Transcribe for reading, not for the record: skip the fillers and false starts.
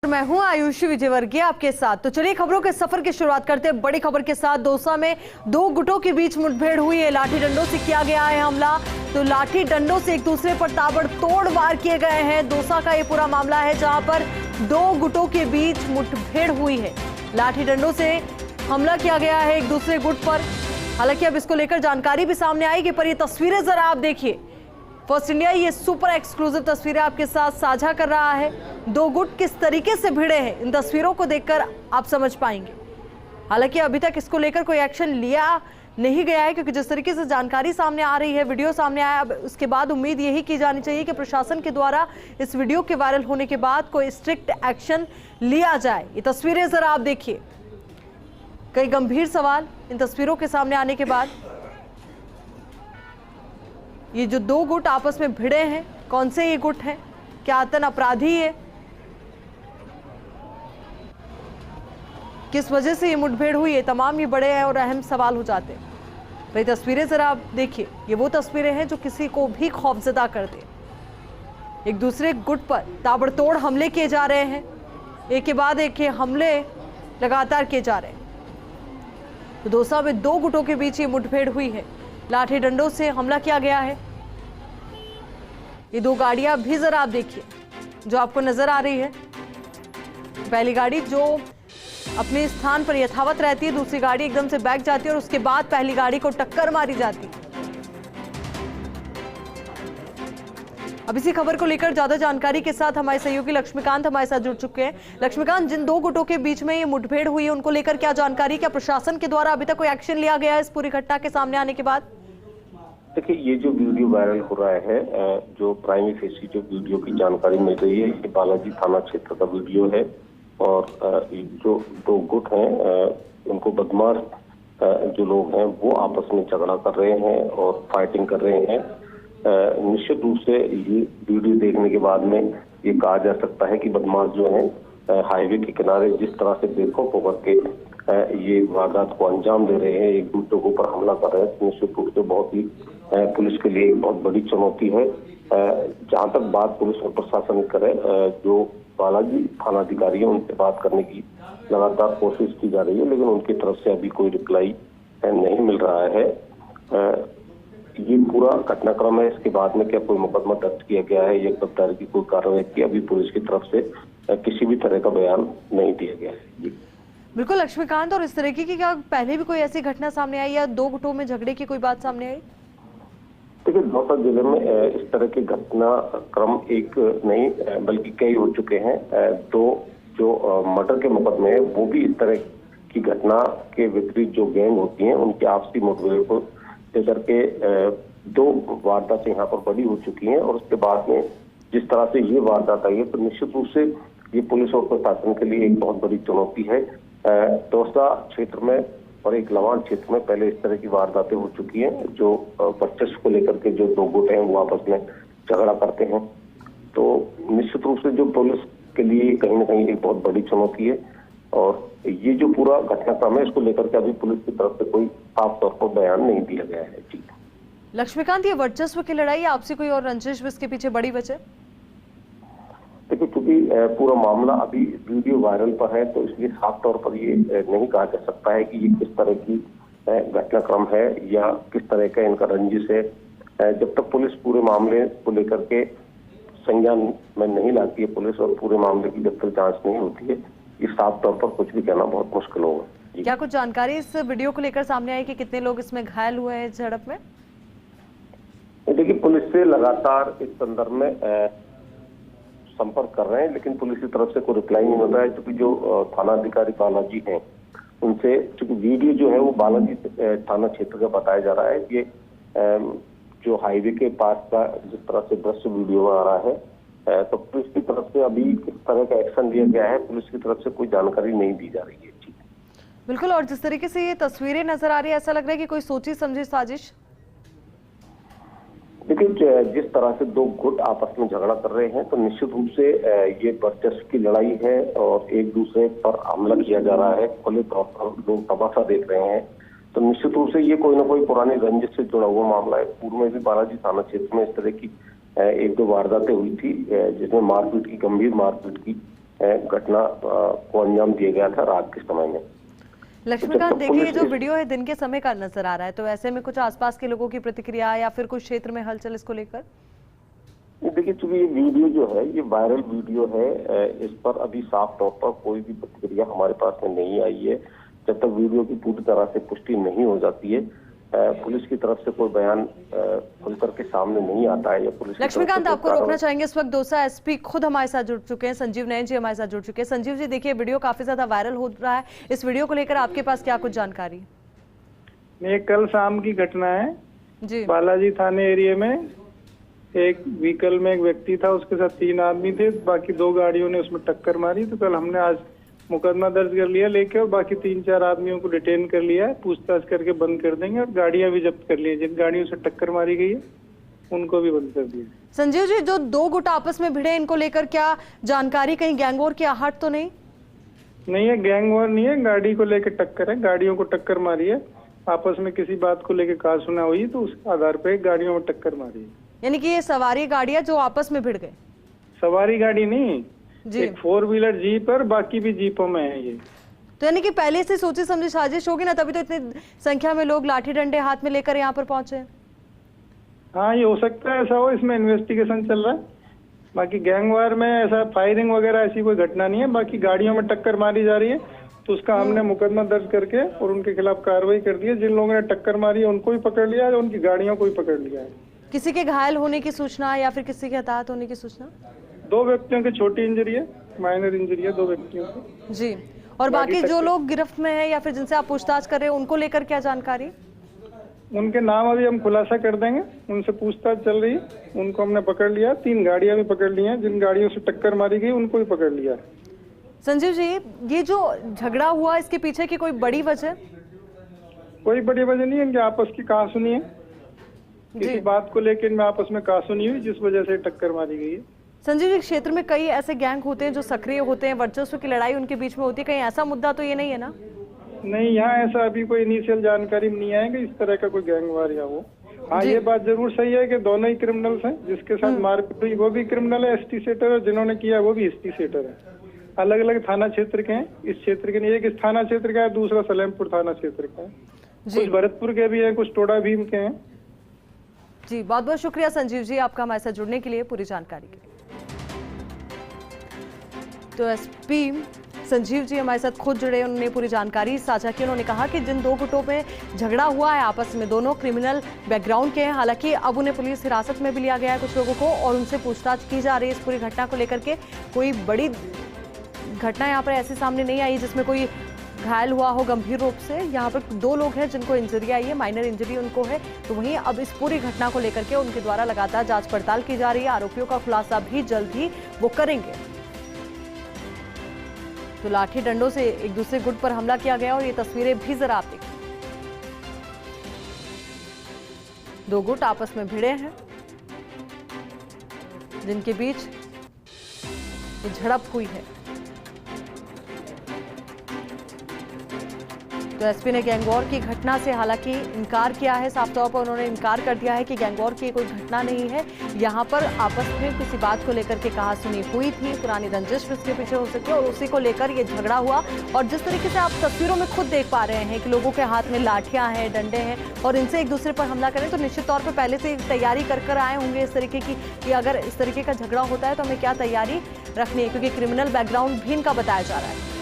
मैं हूं आयुषी विजयवर्गीय आपके साथ। तो चलिए खबरों के सफर की शुरुआत करते हैं बड़ी खबर के साथ। दौसा में दो गुटों के बीच मुठभेड़ हुई है। लाठी डंडों से किया गया है हमला। तो लाठी डंडों से एक दूसरे पर ताबड़तोड़ वार किए गए हैं। दौसा का ये पूरा मामला है जहां पर दो गुटों के बीच मुठभेड़ हुई है। लाठी डंडों से हमला किया गया है एक दूसरे गुट पर। हालांकि अब इसको लेकर जानकारी भी सामने आएगी, पर ये तस्वीरें जरा आप देखिए। फर्स्ट इंडिया ये सुपर एक्सक्लूसिव तस्वीरें आपके साथ साझा कर रहा है। दो गुट किस तरीके से भिड़े हैं, इन तस्वीरों को देखकर आप समझ पाएंगे। हालांकि अभी तक इसको लेकर कोई एक्शन लिया नहीं गया है, क्योंकि जिस तरीके से जानकारी सामने आ रही है, वीडियो सामने आया, अब उसके बाद उम्मीद यही की जानी चाहिए कि प्रशासन के द्वारा इस वीडियो के वायरल होने के बाद कोई स्ट्रिक्ट एक्शन लिया जाए। ये तस्वीरें जरा आप देखिए। कई गंभीर सवाल इन तस्वीरों के सामने आने के बाद। ये जो दो गुट आपस में भिड़े हैं, कौन से ये गुट हैं, क्या आतंक अपराधी है, किस वजह से ये मुठभेड़ हुई है, तमाम ये बड़े हैं और अहम सवाल हो जाते हैं। तो ये तस्वीरें जरा आप देखिए। ये वो तस्वीरें हैं जो किसी को भी खौफजदा कर दे। एक दूसरे गुट पर ताबड़तोड़ हमले किए जा रहे हैं, एक के बाद एक के हमले लगातार किए जा रहे हैं। तो दौसा में दो गुटों के बीच ये मुठभेड़ हुई है। लाठी डंडों से हमला किया गया है। ये दो गाड़ियां भी जरा आप देखिए जो आपको नजर आ रही है। पहली गाड़ी जो अपने स्थान पर यथावत रहती है, दूसरी गाड़ी एकदम से बैक जाती है और उसके बाद पहली गाड़ी को टक्कर मारी जाती है। अब इसी खबर को लेकर ज्यादा जानकारी के साथ हमारे सहयोगी लक्ष्मीकांत हमारे साथ जुड़ चुके हैं। लक्ष्मीकांत, जिन दो गुटों के बीच में ये मुठभेड़ हुई है, उनको लेकर क्या जानकारी, क्या प्रशासन के द्वारा अभी तक कोई एक्शन लिया गया है इस पूरी घटना के सामने आने के बाद? देखिए, ये जो वीडियो वायरल हो रहा है, जो प्राइमरी फेसी जो वीडियो की जानकारी मिल रही है, ये बालाजी थाना क्षेत्र का वीडियो है। और जो दो गुट हैं, उनको बदमाश जो लोग हैं वो आपस में झगड़ा कर रहे हैं और फाइटिंग कर रहे हैं। निश्चित रूप से ये वीडियो देखने के बाद में ये कहा जा सकता है कि बदमाश जो हैं हाईवे के किनारे जिस तरह से बेखौफ होकर के ये वारदात को अंजाम दे रहे हैं, एक दूसरे के ऊपर हमला कर रहे हैं, निश्चित रूप से बहुत ही पुलिस के लिए एक बहुत बड़ी चुनौती है। जहां तक बात पुलिस और प्रशासन करे, जो बालाजी थानाधिकारी है उनसे बात करने की लगातार कोशिश की जा रही है, लेकिन उनकी तरफ से अभी कोई रिप्लाई नहीं मिल रहा है। ये पूरा घटनाक्रम है। इसके बाद में क्या कोई मुकदमा दर्ज किया गया है या गिरफ्तारी की कोई कार्रवाई की, अभी पुलिस की तरफ से किसी भी तरह का बयान नहीं दिया गया है। जी बिल्कुल लक्ष्मीकांत, और इस तरीके की क्या पहले भी कोई ऐसी घटना सामने आई या दो गुटों में झगड़े की कोई बात सामने आई? देखिए, दौसा जिले में इस तरह के घटना क्रम एक नहीं बल्कि कई हो चुके हैं। दो जो मर्डर के मुकदमे हैं वो भी इस तरह की घटना के विपरीत जो गैंग होती हैं उनकी आपसी मुठभेड़ को लेकर के दो वारदातें यहाँ पर बड़ी हो चुकी हैं। और उसके बाद में जिस तरह से ये वारदात आई है, तो निश्चित रूप से ये पुलिस और प्रशासन के लिए एक बहुत बड़ी चुनौती है। दौसा क्षेत्र में और एक लवान क्षेत्र में पहले इस तरह की वारदातें हो चुकी हैं, जो वर्चस्व को लेकर के जो दो गुट हैं वो आपस में झगड़ा करते हैं। तो निश्चित रूप से जो पुलिस के लिए कहीं ना कहीं एक बहुत बड़ी चुनौती है। और ये जो पूरा घटनाक्रम है, इसको लेकर के अभी पुलिस की तरफ से कोई साफ तौर पर बयान नहीं दिया गया है। जी लक्ष्मीकांत, ये वर्चस्व की लड़ाई, आपसे कोई और रंजिश इसके पीछे बड़ी वजह? देखिए, क्योंकि पूरा मामला अभी वीडियो वायरल पर है, तो इसलिए साफ तौर पर ये नहीं कहा जा सकता है कि ये किस तरह की घटनाक्रम है या किस तरह का इनका रंजिश है। जब तक पुलिस पूरे मामले को लेकर के संज्ञान में नहीं लाती है पुलिस, और पूरे मामले की जब तक जांच नहीं होती है, ये साफ तौर पर कुछ भी कहना बहुत मुश्किल होगा। क्या कुछ जानकारी इस वीडियो को लेकर सामने आई कि कितने लोग इसमें घायल हुए हैं इस झड़प में? देखिए, पुलिस से लगातार इस संदर्भ में संपर्क कर रहे हैं, लेकिन पुलिस की तरफ से कोई रिप्लाई नहीं मिल रहा है। क्योंकि जो थानाधिकारी बालाजी हैं उनसे, क्योंकि वीडियो जो है वो बालाजी थाना क्षेत्र का बताया जा रहा है। ये जो हाईवे के पास का जिस तरह से दृश्य वीडियो में आ रहा है, तो पुलिस की तरफ से अभी किस तरह का एक्शन लिया गया है, पुलिस की तरफ से कोई जानकारी नहीं दी जा रही है। ठीक, बिल्कुल। और जिस तरीके से ये तस्वीरें नजर आ रही है, ऐसा लग रहा है कि कोई सोची समझी साजिश। देखिए, जिस तरह से दो गुट आपस में झगड़ा कर रहे हैं, तो निश्चित रूप से ये वर्चस्व की लड़ाई है और एक दूसरे पर हमला किया जा रहा है। खुले तौर पर लोग तमाशा देख रहे हैं, तो निश्चित रूप से ये कोई ना कोई पुरानी रंजिश से जुड़ा हुआ मामला है। पूर्व में भी बालाजी थाना क्षेत्र में इस तरह की एक दो वारदातें हुई थी, जिसमें मारपीट की, गंभीर मारपीट की घटना को अंजाम दिया गया था रात के समय में। लक्ष्मीकांत, देखिए ये जो वीडियो है दिन के समय का नजर आ रहा है, तो ऐसे में कुछ आसपास के लोगों की प्रतिक्रिया या फिर कुछ क्षेत्र में हलचल इसको लेकर? देखिए, चूंकि ये वीडियो जो है ये वायरल वीडियो है, इस पर अभी साफ तौर पर कोई भी प्रतिक्रिया हमारे पास में नहीं आई है। जब तक वीडियो की पूरी तरह से पुष्टि नहीं हो जाती है, पुलिस की तरफ से कोई बयान खुलकर के सामने नहीं आता है या पुलिस। लक्ष्मीकांत, आपको रोकना चाहेंगे, इस वक्त दौसा एसपी खुद हमारे साथ जुड़ चुके हैं, संजीव नयन जी हमारे साथ जुड़ चुके हैं। संजीव जी, देखिए वीडियो काफी ज्यादा वायरल हो रहा है, इस वीडियो को लेकर आपके पास क्या कुछ जानकारी? ये कल शाम की घटना है जी। बालाजी थाने एरिया में एक व्हीकल में एक व्यक्ति था, उसके साथ 3 आदमी थे, बाकी 2 गाड़ियों ने उसमें टक्कर मारी। तो कल हमने आज मुकदमा दर्ज कर लिया लेके, और बाकी 3-4 आदमियों को डिटेन कर लिया है, पूछताछ करके बंद कर देंगे, और गाड़ियां भी जब्त कर ली है। जिन गाड़ियों से टक्कर मारी गई है उनको भी बंद कर दिया। संजीव जी, जो 2 गुट आपस में भिड़े, इनको लेकर क्या जानकारी? कहीं गैंगवॉर की आहट तो नहीं? नहीं है, गैंगवॉर नहीं है, गाड़ी को लेकर टक्कर है, गाड़ियों को टक्कर मारी है। आपस में किसी बात को लेकर कहा सुना हुई तो उस आधार पर गाड़ियों में टक्कर मारी है। यानी कि ये सवारी गाड़ियां जो आपस में भिड़ गए? सवारी गाड़ी नहीं जी। एक 4 व्हीलर जीप और बाकी भी जीपों में है ये। तो यानी कि पहले से सोची समझी साजिश होगी ना, तभी तो इतनी संख्या में लोग लाठी डंडे हाथ में लेकर यहाँ पर पहुंचे। हाँ, ये हो सकता है ऐसा हो, इसमें इन्वेस्टिगेशन चल रहा है। बाकी गैंगवार में ऐसा फायरिंग वगैरह ऐसी कोई घटना नहीं है। बाकी गाड़ियों में टक्कर मारी जा रही है, तो उसका हमने मुकदमा दर्ज करके और उनके खिलाफ कार्रवाई कर दी है। जिन लोगों ने टक्कर मारी है उनको भी पकड़ लिया है, उनकी गाड़ियों को भी पकड़ लिया है। किसी के घायल होने की सूचना या फिर किसी के हताहत होने की सूचना? 2 व्यक्तियों की छोटी इंजरी है, माइनर इंजरी है 2 व्यक्तियों की। जी। और बाकी जो लोग गिरफ्त में है या फिर जिनसे आप पूछताछ कर रहे हैं, उनको लेकर क्या जानकारी? उनके नाम अभी हम खुलासा कर देंगे, उनसे पूछताछ चल रही है। उनको हमने पकड़ लिया, 3 गाड़ियां भी पकड़ ली हैं। जिन गाड़ियों से टक्कर मारी गई उनको भी पकड़ लिया। संजीव जी, ये जो झगड़ा हुआ, इसके पीछे की कोई बड़ी वजह? कोई बड़ी वजह नहीं है, इनके आपस की कहासुनी है। किसी बात को लेकर इनमें आपस में कहासुनी हुई, जिस वजह से टक्कर मारी गई है। संजीव जी, क्षेत्र में कई ऐसे गैंग होते हैं जो सक्रिय होते हैं, वर्चस्व की लड़ाई उनके बीच में होती है, कहीं ऐसा मुद्दा तो ये नहीं है ना? नहीं, यहाँ ऐसा अभी कोई इनिशियल जानकारी नहीं आएगी इस तरह का कोई गैंगवार या वो। हाँ, ये बात जरूर सही है कि दोनों ही क्रिमिनल्स हैं। जिसके साथ मारपीट हुई वो भी क्रिमिनल है, एसटी सेटर, और जिन्होंने किया वो भी एसटी सेटर है। अलग अलग थाना क्षेत्र के हैं, इस क्षेत्र के नहीं। एक इस थाना क्षेत्र का है, दूसरा सलेमपुर थाना क्षेत्र का है। कुछ भरतपुर के भी हैं, कुछ टोडा भीम के हैं। जी, बहुत बहुत शुक्रिया संजीव जी आपका हमारे साथ जुड़ने के लिए, पूरी जानकारी के लिए। तो एसपी संजीव जी हमारे साथ खुद जुड़े, उन्होंने पूरी जानकारी साझा की। उन्होंने कहा कि जिन 2 गुटों में झगड़ा हुआ है आपस में, दोनों क्रिमिनल बैकग्राउंड के हैं। हालांकि अब उन्हें पुलिस हिरासत में भी लिया गया है कुछ लोगों को, और उनसे पूछताछ की जा रही है इस पूरी घटना को लेकर के। कोई बड़ी घटना यहाँ पर ऐसी सामने नहीं आई जिसमें कोई घायल हुआ हो गंभीर रूप से। यहाँ पर 2 लोग हैं जिनको इंजरी आई है, माइनर इंजरी उनको है। तो वहीं अब इस पूरी घटना को लेकर के उनके द्वारा लगातार जांच पड़ताल की जा रही है। आरोपियों का खुलासा भी जल्द ही वो करेंगे। तो लाठी डंडों से एक दूसरे गुट पर हमला किया गया, और ये तस्वीरें भी जरा आप देखिए। 2 गुट आपस में भिड़े हैं, जिनके बीच ये झड़प हुई है। तो एसपी ने गैंगवॉर की घटना से हालांकि इनकार किया है, साफ तौर पर उन्होंने इनकार कर दिया है कि गैंगवॉर की कोई घटना नहीं है। यहाँ पर आपस में किसी बात को लेकर के कहासुनी हुई थी, पुरानी रंजिश इसके पीछे हो सकती है, और उसी को लेकर ये झगड़ा हुआ। और जिस तरीके से आप तस्वीरों में खुद देख पा रहे हैं कि लोगों के हाथ में लाठियां हैं, डंडे हैं, और इनसे एक दूसरे पर हमला करें, तो निश्चित तौर पर पहले से तैयारी कर आए होंगे इस तरीके की कि अगर इस तरीके का झगड़ा होता है तो हमें क्या तैयारी रखनी है, क्योंकि क्रिमिनल बैकग्राउंड भी इनका बताया जा रहा है।